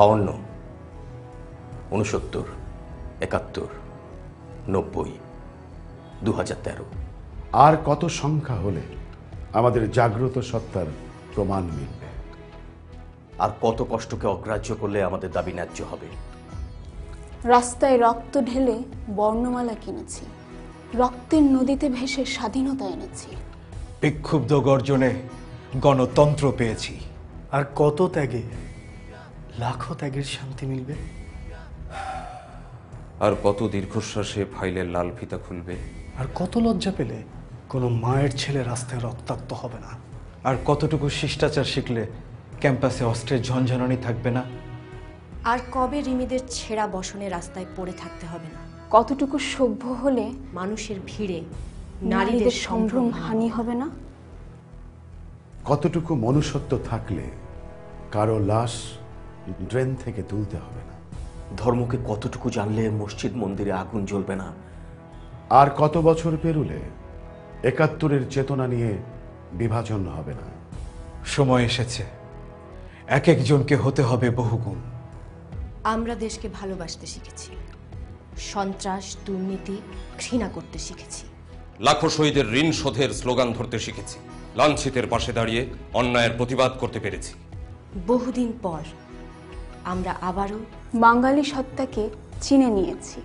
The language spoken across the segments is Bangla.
52, 69, 71, 90, 2013। আর কত সংখ্যা হলে আমাদের জাগ্রত সত্তার প্রমাণ মিলবে? আর কত কষ্টকে অগ্রাহ্য করলে আমাদের দাবি ন্যায্য হবে? রাস্তায় রক্ত ঢেলে বর্ণমালা কিনেছি, রক্তের নদীতে ভেসে স্বাধীনতা এনেছি। বিক্ষুব্ধ গর্জনে গণতন্ত্র পেয়েছি। আর কত ত্যাগে লাখো ত্যাগের শান্তি মিলবে? আর কত দীর্ঘশ্বাসে ফাইলের লাল ফিতা খুলবে? আর কত লজ্জা পেলে কোনো মায়ের ছেলে রাস্তায় রক্তাক্ত হবে না? আর কতটুকু শিষ্টাচার শিখলে ক্যাম্পাসে অস্ত্রের ঝনঝনানি থাকবে না? আর কবে রিমিদের ছেঁড়া বসনে রাস্তায় পড়ে থাকতে হবে না? কতটুকু সভ্য হলে মানুষের ভিড়ে নারীদের সম্ভ্রম হানি হবে না? কতটুকু মনুষ্যত্ব থাকলে কারো লাশ ড্রেন থেকে তুলতে হবে না? ধর্মকে কতটুকু জানলে মসজিদ মন্দিরে আগুন জ্বলবে না? আর কত বছর পেরুলে ৭১-এর চেতনা নিয়ে বিভাজন হবে না? সময় এসেছে, এক একজনকে হতে হবে বহুগুণ। আমরা দেশকে ভালোবাসতে শিখেছি, সন্ত্রাস দুর্নীতি ঘৃণা করতে শিখেছি। লাখো শহীদের ঋণ শোধের স্লোগান ধরতে শিখেছি, লাঞ্ছিতের পাশে দাঁড়িয়ে অন্যায়ের প্রতিবাদ করতে পেরেছি। বহুদিন পর আমরা আবারও বাঙালি সত্তাকে চিনে নিয়েছি।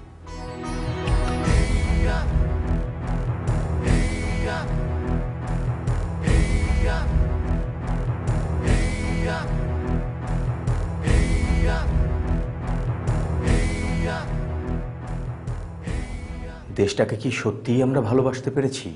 দেশটাকে কি সত্যিই আমরা ভালোবাসতে পেরেছি?